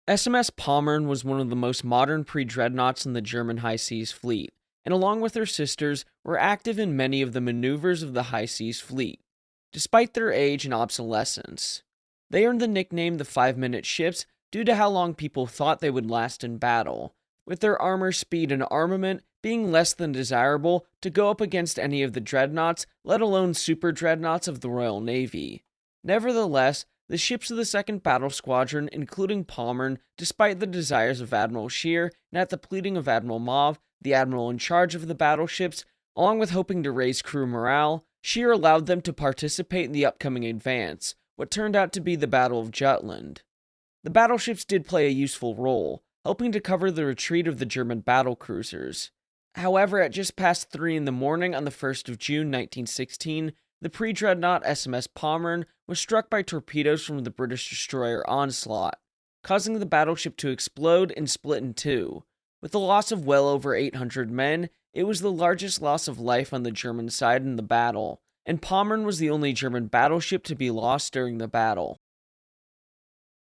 SMS Pommern was one of the most modern pre-dreadnoughts in the German High Seas Fleet, and along with their sisters, were active in many of the maneuvers of the High Seas Fleet, despite their age and obsolescence. They earned the nickname the 5-minute ships due to how long people thought they would last in battle, with their armor, speed, and armament being less than desirable to go up against any of the dreadnoughts, let alone super dreadnoughts of the Royal Navy. Nevertheless, the ships of the Second Battle Squadron, including Pommern, despite the desires of Admiral Scheer and at the pleading of Admiral Mauve, the admiral in charge of the battleships, along with hoping to raise crew morale, Scheer allowed them to participate in the upcoming advance, what turned out to be the Battle of Jutland. The battleships did play a useful role, helping to cover the retreat of the German battlecruisers. However, at just past 3 in the morning on the 1st of June 1916, the pre-dreadnought SMS Pommern was struck by torpedoes from the British destroyer Onslaught, causing the battleship to explode and split in two. With a loss of well over 800 men, it was the largest loss of life on the German side in the battle, and Pommern was the only German battleship to be lost during the battle.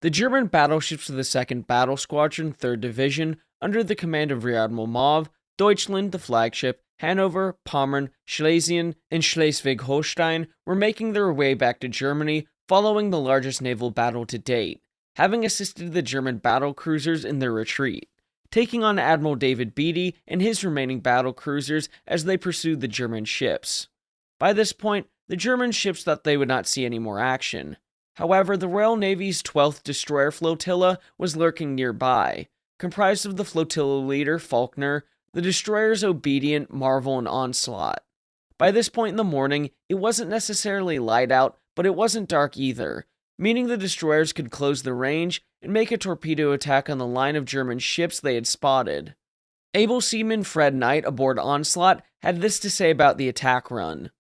The German battleships of the Second Battle Squadron, 3rd Division, under the command of Rear Admiral Mauve, Deutschland, the flagship, Hanover, Pommern, Schlesien, and Schleswig-Holstein were making their way back to Germany following the largest naval battle to date, having assisted the German battlecruisers in their retreat, taking on Admiral David Beatty and his remaining battlecruisers as they pursued the German ships. By this point, the German ships thought they would not see any more action. However, the Royal Navy's 12th Destroyer Flotilla was lurking nearby, comprised of the flotilla leader, Faulkner, the destroyers Obedient, Marvel, and Onslaught. By this point in the morning, it wasn't necessarily light out, but it wasn't dark either, meaning the destroyers could close the range and make a torpedo attack on the line of German ships they had spotted. Able seaman Fred Knight aboard Onslaught had this to say about the attack run.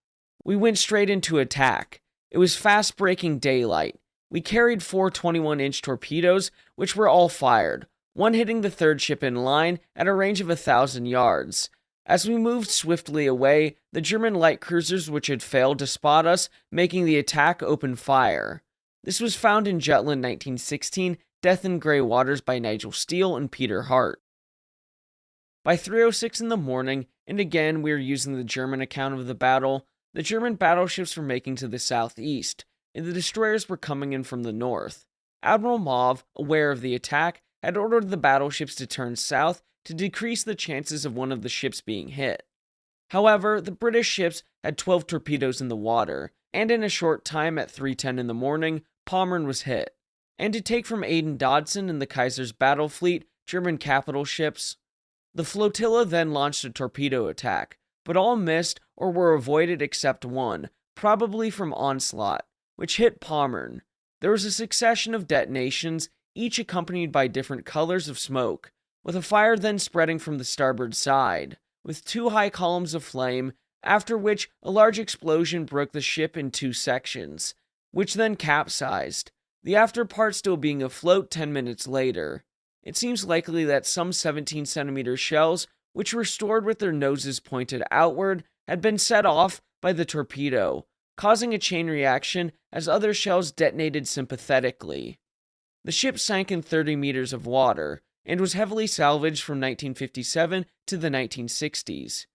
"We went straight into attack. It was fast-breaking daylight. We carried 4 21-inch torpedoes, which were all fired, one hitting the third ship in line at a range of 1,000 yards. As we moved swiftly away, the German light cruisers which had failed to spot us, making the attack, opened fire." This was found in Jutland 1916, Death in Grey Waters by Nigel Steele and Peter Hart. By 3:06 in the morning, and again we are using the German account of the battle, the German battleships were making to the southeast, and the destroyers were coming in from the north. Admiral Mauve, aware of the attack, had ordered the battleships to turn south to decrease the chances of one of the ships being hit. However, the British ships had 12 torpedoes in the water, and in a short time at 3:10 in the morning, Pommern was hit. And to take from Aden Dodson and the Kaiser's battle fleet, German capital ships, the flotilla then launched a torpedo attack, but all missed or were avoided except one, probably from Onslaught, which hit Pommern. There was a succession of detonations, each accompanied by different colors of smoke, with a fire then spreading from the starboard side, with 2 high columns of flame, after which a large explosion broke the ship in 2 sections, which then capsized, the after part still being afloat 10 minutes later. It seems likely that some 17-centimeter shells, which were stored with their noses pointed outward, had been set off by the torpedo, causing a chain reaction as other shells detonated sympathetically. The ship sank in 30 meters of water, and was heavily salvaged from 1957 to the 1960s.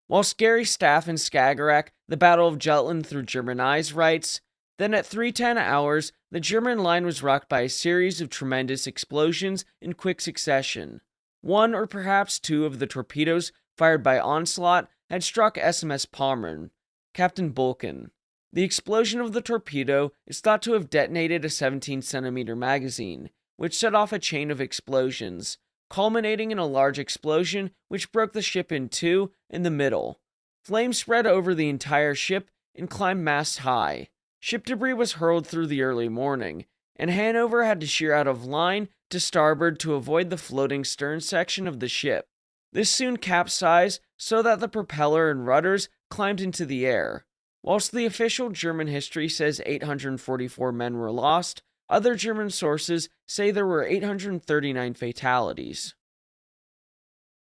Whilst Gary Staff in Skagerrak, the Battle of Jutland through German eyes, writes, "Then at 3:10 hours, the German line was rocked by a series of tremendous explosions in quick succession. 1 or perhaps 2 of the torpedoes fired by Onslaught had struck SMS Pommern." Captain Bulkin. The explosion of the torpedo is thought to have detonated a 17-centimeter magazine, which set off a chain of explosions, culminating in a large explosion which broke the ship in 2 in the middle. Flames spread over the entire ship and climbed mast high. Ship debris was hurled through the early morning, and Hanover had to sheer out of line to starboard to avoid the floating stern section of the ship. This soon capsized so that the propeller and rudders climbed into the air. Whilst the official German history says 844 men were lost, other German sources say there were 839 fatalities.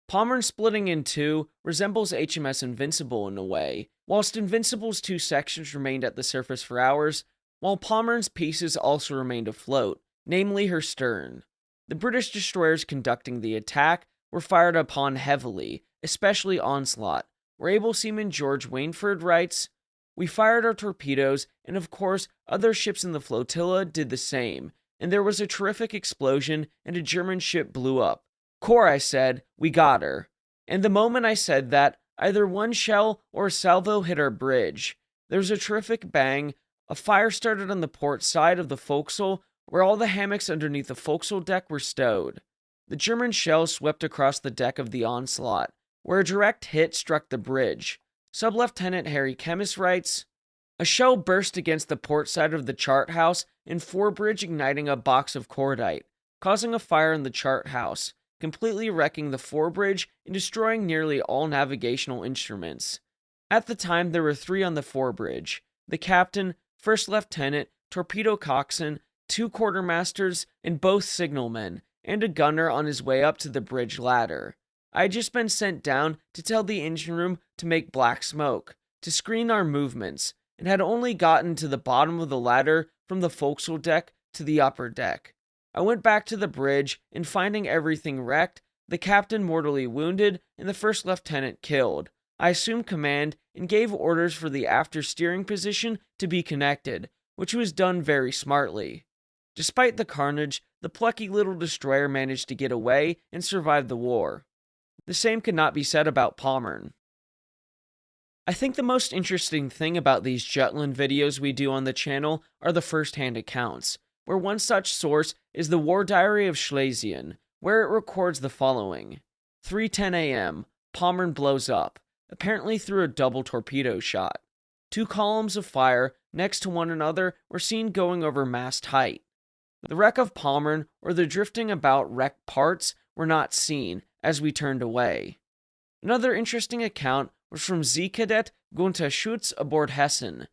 Pommern splitting in two resembles HMS Invincible in a way. Whilst Invincible's 2 sections remained at the surface for hours, while Pommern's pieces also remained afloat, namely her stern. The British destroyers conducting the attack were fired upon heavily, especially Onslaught, where able seaman George Wainford writes, "We fired our torpedoes, and of course, other ships in the flotilla did the same, and there was a terrific explosion, and a German ship blew up. 'Core,' I said, 'we got her.' And the moment I said that, either one shell or a salvo hit our bridge. There was a terrific bang. A fire started on the port side of the forecastle, where all the hammocks underneath the forecastle deck were stowed. The German shell swept across the deck of the Onslaught, where a direct hit struck the bridge. Sub-Lieutenant Harry Kemmis writes, a shell burst against the port side of the chart house and forebridge, igniting a box of cordite, causing a fire in the chart house, completely wrecking the forebridge and destroying nearly all navigational instruments. At the time, there were 3 on the forebridge: the captain, first lieutenant, torpedo coxswain, 2 quartermasters, and both signalmen, and a gunner on his way up to the bridge ladder. I had just been sent down to tell the engine room to make black smoke, to screen our movements, and had only gotten to the bottom of the ladder from the forecastle deck to the upper deck. I went back to the bridge, and finding everything wrecked, the captain mortally wounded, and the first lieutenant killed, I assumed command and gave orders for the after steering position to be connected, which was done very smartly. Despite the carnage, the plucky little destroyer managed to get away and survive the war. The same could not be said about Pommern. I think the most interesting thing about these Jutland videos we do on the channel are the first-hand accounts, where one such source is the War Diary of Schlesien, where it records the following. 3:10 a.m., Pommern blows up, apparently through a double torpedo shot. 2 columns of fire next to one another were seen going over mast height. The wreck of Pommern or the drifting about wrecked parts were not seen as we turned away. Another interesting account was from Z-Cadet Gunther Schutz aboard Hessen,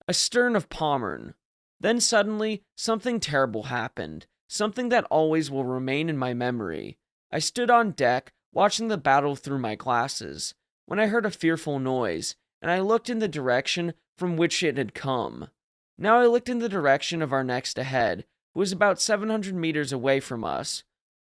astern of Pommern. Then suddenly, something terrible happened, something that always will remain in my memory. I stood on deck, watching the battle through my glasses, when I heard a fearful noise, and I looked in the direction from which it had come. Now I looked in the direction of our next ahead, who was about 700 meters away from us,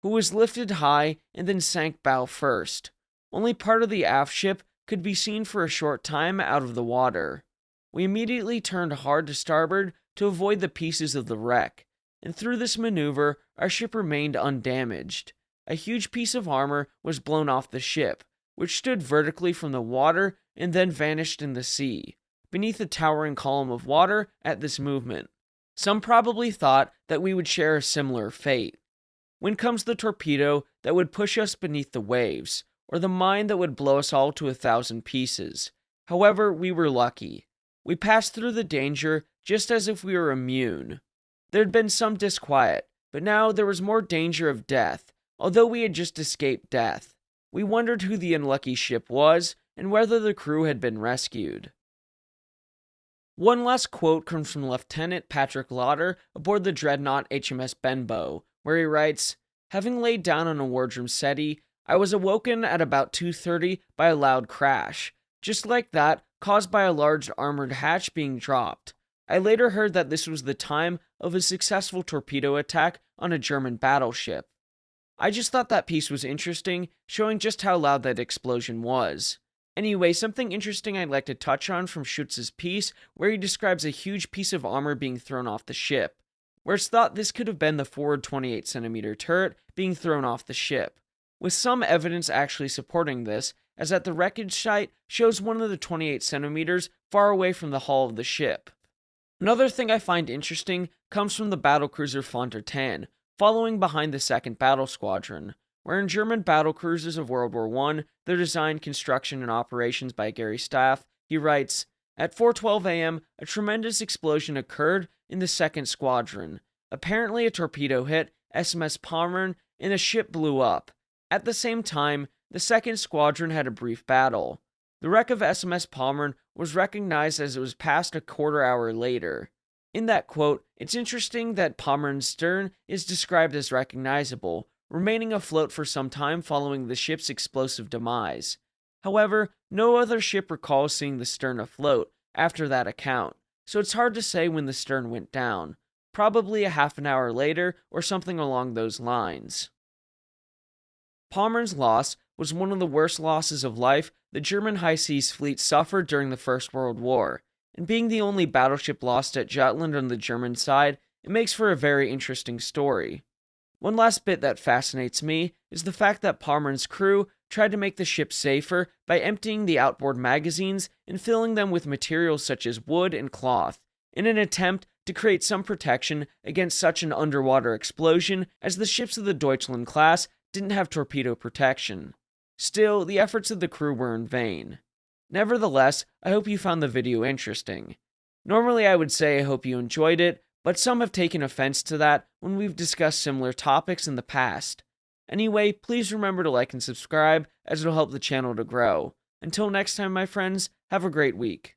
who was lifted high and then sank bow first. Only part of the aft ship could be seen for a short time out of the water. We immediately turned hard to starboard to avoid the pieces of the wreck, and through this maneuver our ship remained undamaged. A huge piece of armor was blown off the ship, which stood vertically from the water and then vanished in the sea, beneath a towering column of water at this movement. Some probably thought that we would share a similar fate. When comes the torpedo that would push us beneath the waves, or the mine that would blow us all to 1,000 pieces. However, we were lucky. We passed through the danger just as if we were immune. There had been some disquiet, but now there was more danger of death, although we had just escaped death. We wondered who the unlucky ship was, and whether the crew had been rescued. One last quote comes from Lieutenant Patrick Lauder aboard the dreadnought HMS Benbow, where he writes, "Having laid down on a wardroom settee, I was awoken at about 2:30 by a loud crash, just like that caused by a large armored hatch being dropped. I later heard that this was the time of a successful torpedo attack on a German battleship." I just thought that piece was interesting, showing just how loud that explosion was. Anyway, something interesting I'd like to touch on from Schutz's piece, where he describes a huge piece of armor being thrown off the ship, where it's thought this could have been the forward 28cm turret being thrown off the ship, with some evidence actually supporting this, as that the wreckage site shows one of the 28cm far away from the hull of the ship. Another thing I find interesting comes from the battlecruiser Fontaine, following behind the Second Battle Squadron, where in German battlecruisers of World War I, their design, construction, and operations by Gary Staff, he writes, "At 4:12 a.m., a tremendous explosion occurred in the Second Squadron. Apparently a torpedo hit SMS Pommern and the ship blew up. At the same time, the Second Squadron had a brief battle. The wreck of SMS Pommern was recognized as it was past a quarter hour later." In that quote, it's interesting that Pommern's stern is described as recognizable, remaining afloat for some time following the ship's explosive demise. However, no other ship recalls seeing the stern afloat after that account, so it's hard to say when the stern went down. probably a half an hour later or something along those lines. Pommern's loss was one of the worst losses of life the German high seas fleet suffered during the First World War, and being the only battleship lost at Jutland on the German side, it makes for a very interesting story. One last bit that fascinates me is the fact that Pommern's crew tried to make the ship safer by emptying the outboard magazines and filling them with materials such as wood and cloth, in an attempt to create some protection against such an underwater explosion, as the ships of the Deutschland class didn't have torpedo protection. Still, the efforts of the crew were in vain. Nevertheless, I hope you found the video interesting. Normally I would say I hope you enjoyed it, but some have taken offense to that when we've discussed similar topics in the past. Anyway, please remember to like and subscribe, as it'll help the channel to grow. Until next time, my friends, have a great week.